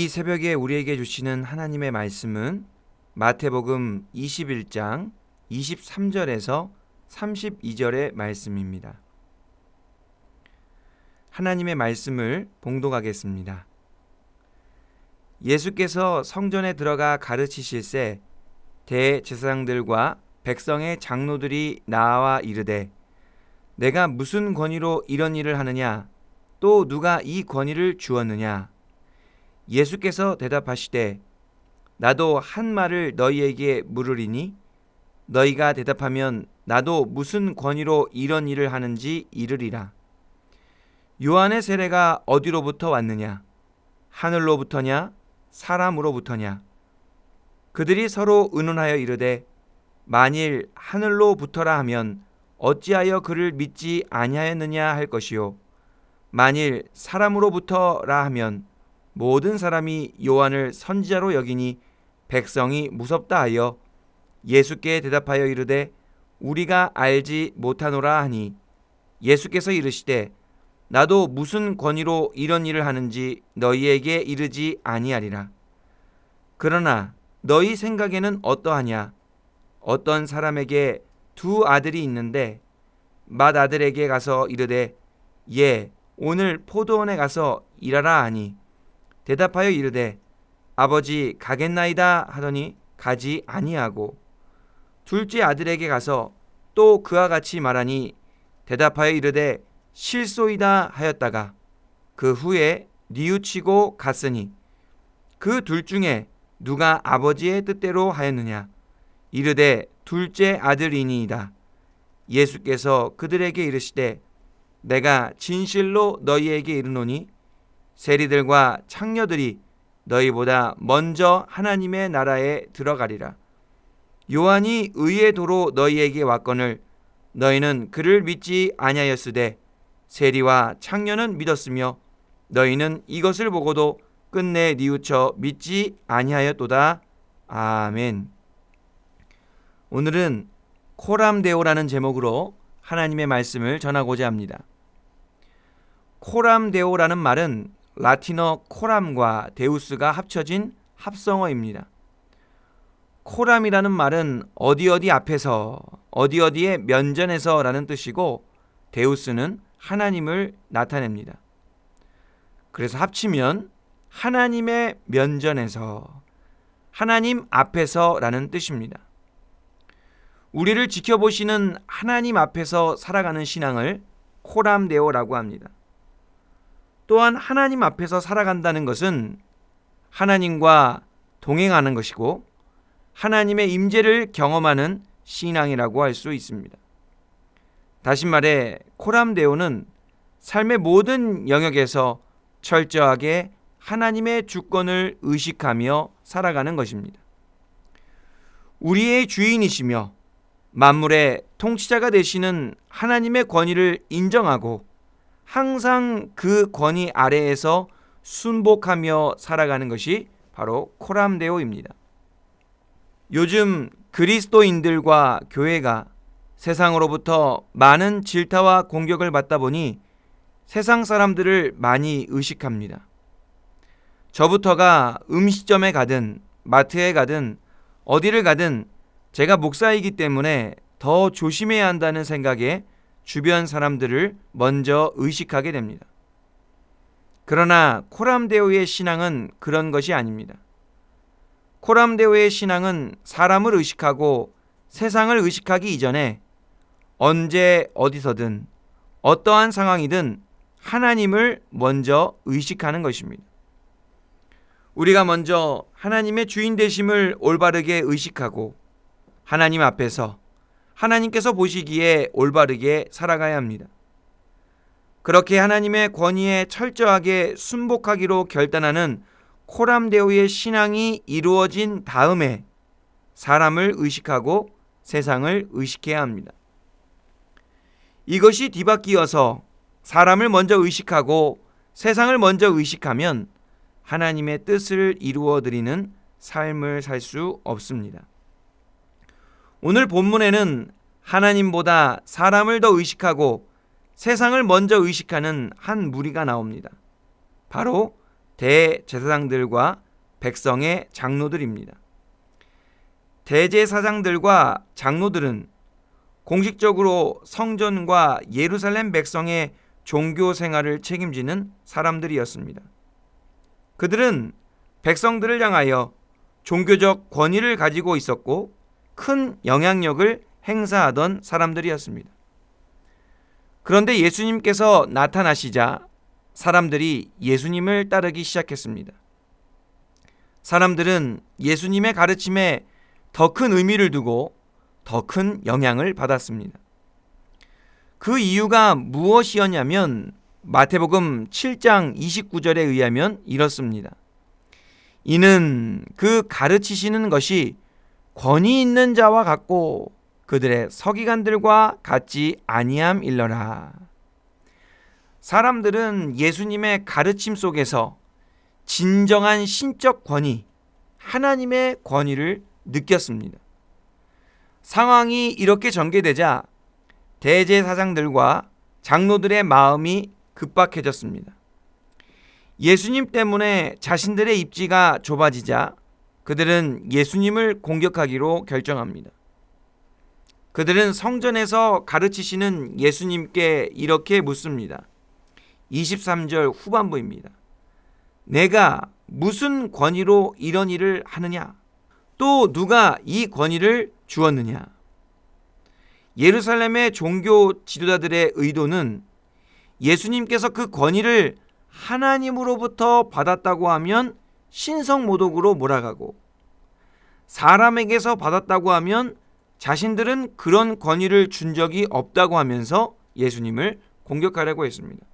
새벽에 우리에게 주시는 하나님의 말씀은 마태복음 21장 23절에서 32절의 말씀입니다. 하나님의 말씀을 봉독하겠습니다. 예수께서 성전에 들어가 가르치실새 대제사장들과 백성의 장로들이 나와 이르되 내가 무슨 권위로 이런 일을 하느냐 또 누가 이 권위를 주었느냐. 예수께서 대답하시되 나도 한 말을 너희에게 물으리니 너희가 대답하면 나도 무슨 권위로 이런 일을 하는지 이르리라. 요한의 세례가 어디로부터 왔느냐? 하늘로부터냐? 사람으로부터냐? 그들이 서로 의논하여 이르되 만일 하늘로부터라 하면 어찌하여 그를 믿지 아니하였느냐 할 것이요 만일 사람으로부터라 하면 모든 사람이 요한을 선지자로 여기니 백성이 무섭다 하여 예수께 대답하여 이르되 우리가 알지 못하노라 하니 예수께서 이르시되 나도 무슨 권위로 이런 일을 하는지 너희에게 이르지 아니하리라. 그러나 너희 생각에는 어떠하냐? 어떤 사람에게 두 아들이 있는데 맏아들에게 가서 이르되 예 오늘 포도원에 가서 일하라 하니 대답하여 이르되 아버지 가겠나이다 하더니 가지 아니하고 둘째 아들에게 가서 또 그와 같이 말하니 대답하여 이르되 실소이다 하였다가 그 후에 뉘우치고 갔으니 그 둘 중에 누가 아버지의 뜻대로 하였느냐 이르되 둘째 아들이니이다. 예수께서 그들에게 이르시되 내가 진실로 너희에게 이르노니 세리들과 창녀들이 너희보다 먼저 하나님의 나라에 들어가리라. 요한이 의의 도로 너희에게 왔거늘 너희는 그를 믿지 아니하였으되 세리와 창녀는 믿었으며 너희는 이것을 보고도 끝내 뉘우쳐 믿지 아니하였도다. 아멘. 오늘은 코람데오라는 제목으로 하나님의 말씀을 전하고자 합니다. 코람데오라는 말은 라틴어 코람과 데우스가 합쳐진 합성어입니다. 코람이라는 말은 어디 앞에서 어디의 면전에서 라는 뜻이고 데우스는 하나님을 나타냅니다. 그래서 합치면 하나님의 면전에서 하나님 앞에서 라는 뜻입니다. 우리를 지켜보시는 하나님 앞에서 살아가는 신앙을 코람데오라고 합니다. 또한 하나님 앞에서 살아간다는 것은 하나님과 동행하는 것이고 하나님의 임재를 경험하는 신앙이라고 할 수 있습니다. 다시 말해 코람데오는 삶의 모든 영역에서 철저하게 하나님의 주권을 의식하며 살아가는 것입니다. 우리의 주인이시며 만물의 통치자가 되시는 하나님의 권위를 인정하고 항상 그 권위 아래에서 순복하며 살아가는 것이 바로 코람데오입니다. 요즘 그리스도인들과 교회가 세상으로부터 많은 질타와 공격을 받다 보니 세상 사람들을 많이 의식합니다. 저부터가 음식점에 가든 마트에 가든 어디를 가든 제가 목사이기 때문에 더 조심해야 한다는 생각에 주변 사람들을 먼저 의식하게 됩니다. 그러나 코람데오의 신앙은 그런 것이 아닙니다. 코람데오의 신앙은 사람을 의식하고 세상을 의식하기 이전에 언제 어디서든 어떠한 상황이든 하나님을 먼저 의식하는 것입니다. 우리가 먼저 하나님의 주인 되심을 올바르게 의식하고 하나님 앞에서 하나님께서 보시기에 올바르게 살아가야 합니다. 그렇게 하나님의 권위에 철저하게 순복하기로 결단하는 코람데오의 신앙이 이루어진 다음에 사람을 의식하고 세상을 의식해야 합니다. 이것이 뒤바뀌어서 사람을 먼저 의식하고 세상을 먼저 의식하면 하나님의 뜻을 이루어드리는 삶을 살 수 없습니다. 오늘 본문에는 하나님보다 사람을 더 의식하고 세상을 먼저 의식하는 한 무리가 나옵니다. 바로 대제사장들과 백성의 장로들입니다. 대제사장들과 장로들은 공식적으로 성전과 예루살렘 백성의 종교 생활을 책임지는 사람들이었습니다. 그들은 백성들을 향하여 종교적 권위를 가지고 있었고 큰 영향력을 행사하던 사람들이었습니다. 그런데 예수님께서 나타나시자 사람들이 예수님을 따르기 시작했습니다. 사람들은 예수님의 가르침에 더 큰 의미를 두고 더 큰 영향을 받았습니다. 그 이유가 무엇이었냐면 마태복음 7장 29절에 의하면 이렇습니다. 이는 그 가르치시는 것이 권위 있는 자와 같고 그들의 서기관들과 같지 아니함일러라. 사람들은 예수님의 가르침 속에서 진정한 신적 권위, 하나님의 권위를 느꼈습니다. 상황이 이렇게 전개되자 대제사장들과 장로들의 마음이 급박해졌습니다. 예수님 때문에 자신들의 입지가 좁아지자 그들은 예수님을 공격하기로 결정합니다. 그들은 성전에서 가르치시는 예수님께 이렇게 묻습니다. 23절 후반부입니다. 내가 무슨 권위로 이런 일을 하느냐? 또 누가 이 권위를 주었느냐? 예루살렘의 종교 지도자들의 의도는 예수님께서 그 권위를 하나님으로부터 받았다고 하면 신성모독으로 몰아가고 사람에게서 받았다고 하면 자신들은 그런 권위를 준 적이 없다고 하면서 예수님을 공격하려고 했습니다.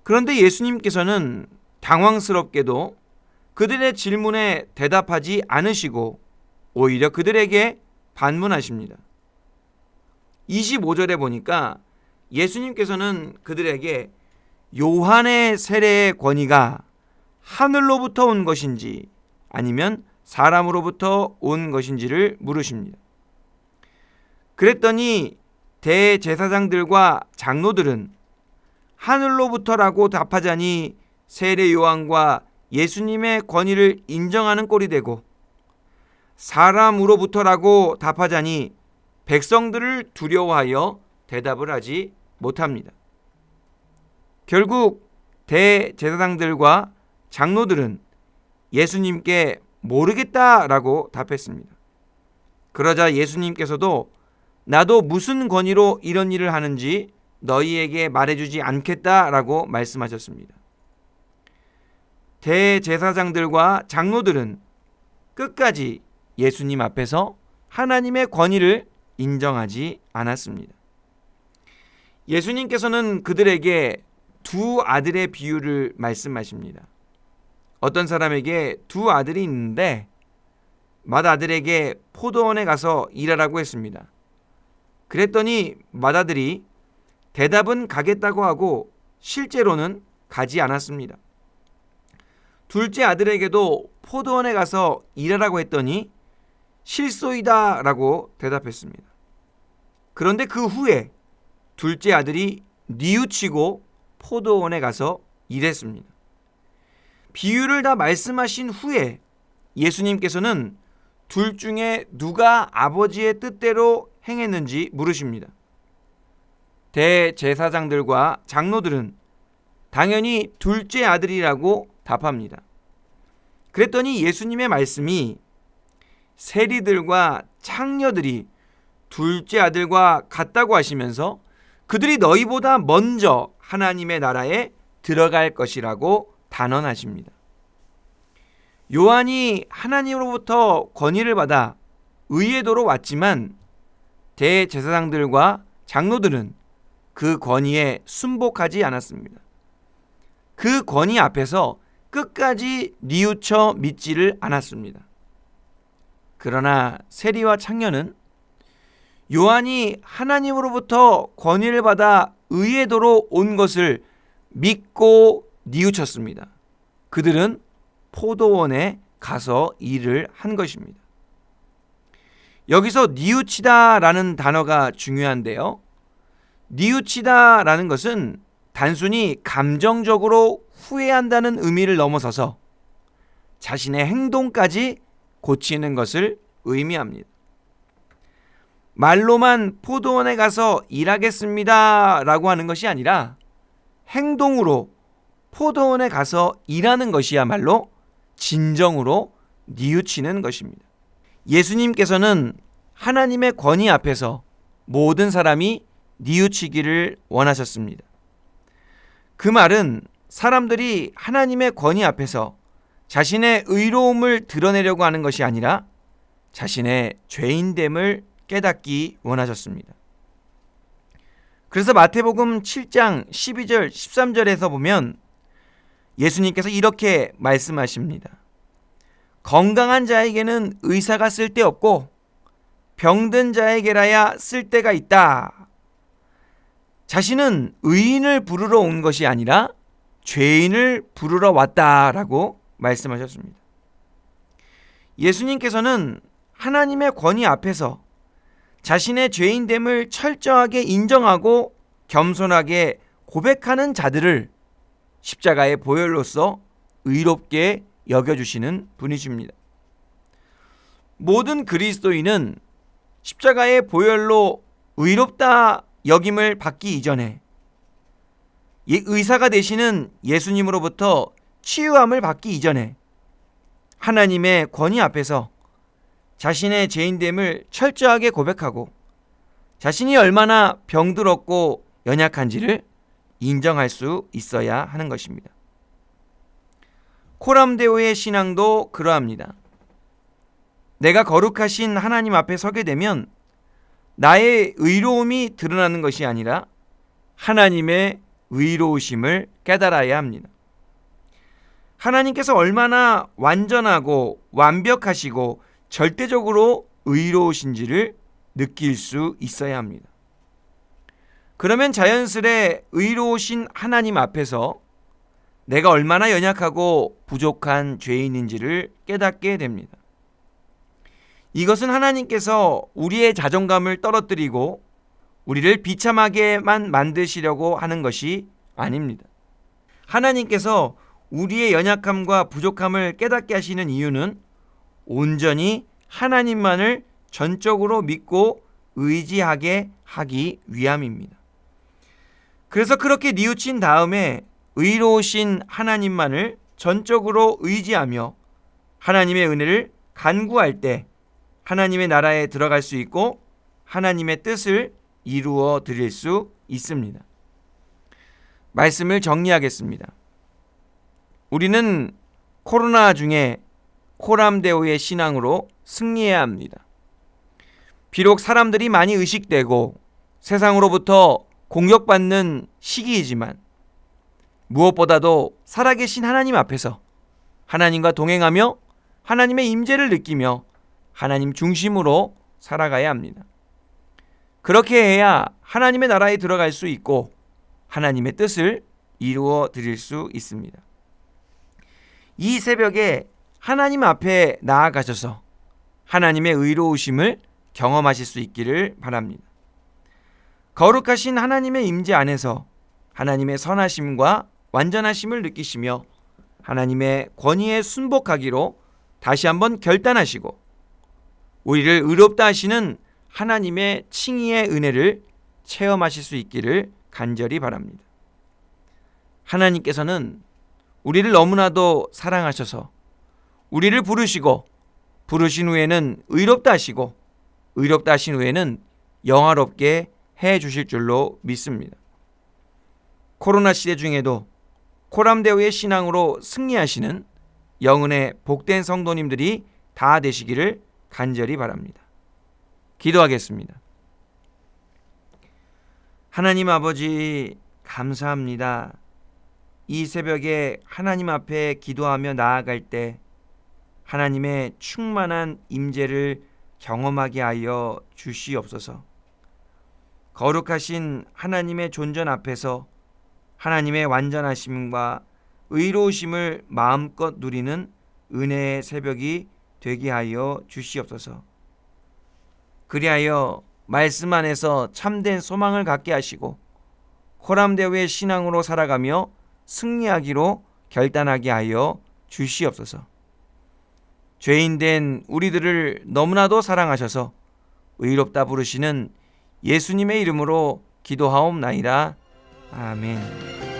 그런데 예수님께서는 당황스럽게도 그들의 질문에 대답하지 않으시고 오히려 그들에게 반문하십니다. 25절에 보니까 예수님께서는 그들에게 요한의 세례의 권위가 하늘로부터 온 것인지 아니면 사람으로부터 온 것인지를 물으십니다. 그랬더니 대제사장들과 장로들은 하늘로부터라고 답하자니 세례 요한과 예수님의 권위를 인정하는 꼴이 되고 사람으로부터라고 답하자니 백성들을 두려워하여 대답을 하지 못합니다. 결국 대제사장들과 장로들은 예수님께 모르겠다라고 답했습니다. 그러자 예수님께서도 나도 무슨 권위로 이런 일을 하는지 너희에게 말해주지 않겠다라고 말씀하셨습니다. 대제사장들과 장로들은 끝까지 예수님 앞에서 하나님의 권위를 인정하지 않았습니다. 예수님께서는 그들에게 두 아들의 비유를 말씀하십니다. 어떤 사람에게 두 아들이 있는데 맏아들에게 포도원에 가서 일하라고 했습니다. 그랬더니 맏아들이 대답은 가겠다고 하고 실제로는 가지 않았습니다. 둘째 아들에게도 포도원에 가서 일하라고 했더니 실소이다 라고 대답했습니다. 그런데 그 후에 둘째 아들이 뉘우치고 포도원에 가서 일했습니다. 비유를 다 말씀하신 후에 예수님께서는 둘 중에 누가 아버지의 뜻대로 행했는지 물으십니다. 대제사장들과 장로들은 당연히 둘째 아들이라고 답합니다. 그랬더니 예수님의 말씀이 세리들과 창녀들이 둘째 아들과 같다고 하시면서 그들이 너희보다 먼저 하나님의 나라에 들어갈 것이라고 단언하십니다. 요한이 하나님으로부터 권위를 받아 의회도로 왔지만 대제사장들과 장로들은 그 권위에 순복하지 않았습니다. 그 권위 앞에서 끝까지 뉘우쳐 믿지를 않았습니다. 그러나 세리와 창녀는 요한이 하나님으로부터 권위를 받아 의회도로 온 것을 믿고 뉘우쳤습니다. 그들은 포도원에 가서 일을 한 것입니다. 여기서 뉘우치다라는 단어가 중요한데요. 뉘우치다라는 것은 단순히 감정적으로 후회한다는 의미를 넘어서서 자신의 행동까지 고치는 것을 의미합니다. 말로만 포도원에 가서 일하겠습니다 라고 하는 것이 아니라 행동으로 포도원에 가서 일하는 것이야말로 진정으로 뉘우치는 것입니다. 예수님께서는 하나님의 권위 앞에서 모든 사람이 뉘우치기를 원하셨습니다. 그 말은 사람들이 하나님의 권위 앞에서 자신의 의로움을 드러내려고 하는 것이 아니라 자신의 죄인됨을 깨닫기 원하셨습니다. 그래서 마태복음 7장 12절 13절에서 보면 예수님께서 이렇게 말씀하십니다. 건강한 자에게는 의사가 쓸데없고 병든 자에게라야 쓸데가 있다. 자신은 의인을 부르러 온 것이 아니라 죄인을 부르러 왔다라고 말씀하셨습니다. 예수님께서는 하나님의 권위 앞에서 자신의 죄인됨을 철저하게 인정하고 겸손하게 고백하는 자들을 십자가의 보혈로서 의롭게 여겨주시는 분이십니다. 모든 그리스도인은 십자가의 보혈로 의롭다 여김을 받기 이전에 의사가 되시는 예수님으로부터 치유함을 받기 이전에 하나님의 권위 앞에서 자신의 죄인됨을 철저하게 고백하고 자신이 얼마나 병들었고 연약한지를 인정할 수 있어야 하는 것입니다. 코람데오의 신앙도 그러합니다. 내가 거룩하신 하나님 앞에 서게 되면 나의 의로움이 드러나는 것이 아니라 하나님의 의로우심을 깨달아야 합니다. 하나님께서 얼마나 완전하고 완벽하시고 절대적으로 의로우신지를 느낄 수 있어야 합니다. 그러면 자연스레 의로우신 하나님 앞에서 내가 얼마나 연약하고 부족한 죄인인지를 깨닫게 됩니다. 이것은 하나님께서 우리의 자존감을 떨어뜨리고 우리를 비참하게만 만드시려고 하는 것이 아닙니다. 하나님께서 우리의 연약함과 부족함을 깨닫게 하시는 이유는 온전히 하나님만을 전적으로 믿고 의지하게 하기 위함입니다. 그래서 그렇게 뉘우친 다음에 의로우신 하나님만을 전적으로 의지하며 하나님의 은혜를 간구할 때 하나님의 나라에 들어갈 수 있고 하나님의 뜻을 이루어 드릴 수 있습니다. 말씀을 정리하겠습니다. 우리는 코로나 중에 코람데오의 신앙으로 승리해야 합니다. 비록 사람들이 많이 의식되고 세상으로부터 공격받는 시기이지만 무엇보다도 살아계신 하나님 앞에서 하나님과 동행하며 하나님의 임재를 느끼며 하나님 중심으로 살아가야 합니다. 그렇게 해야 하나님의 나라에 들어갈 수 있고 하나님의 뜻을 이루어 드릴 수 있습니다. 이 새벽에 하나님 앞에 나아가셔서 하나님의 의로우심을 경험하실 수 있기를 바랍니다. 거룩하신 하나님의 임재 안에서 하나님의 선하심과 완전하심을 느끼시며 하나님의 권위에 순복하기로 다시 한번 결단하시고 우리를 의롭다 하시는 하나님의 칭의의 은혜를 체험하실 수 있기를 간절히 바랍니다. 하나님께서는 우리를 너무나도 사랑하셔서 우리를 부르시고 부르신 후에는 의롭다 하시고 의롭다 하신 후에는 영화롭게 해 주실 줄로 믿습니다. 코로나 시대 중에도 코람데오의 신앙으로 승리하시는 영은의 복된 성도님들이 다 되시기를 간절히 바랍니다. 기도하겠습니다. 하나님 아버지 감사합니다. 이 새벽에 하나님 앞에 기도하며 나아갈 때 하나님의 충만한 임재를 경험하게 하여 주시옵소서. 거룩하신 하나님의 존전 앞에서 하나님의 완전하심과 의로우심을 마음껏 누리는 은혜의 새벽이 되게 하여 주시옵소서. 그리하여 말씀 안에서 참된 소망을 갖게 하시고 코람데오의 신앙으로 살아가며 승리하기로 결단하게 하여 주시옵소서. 죄인된 우리들을 너무나도 사랑하셔서 의롭다 부르시는 예수님의 이름으로 기도하옵나이다. 아멘.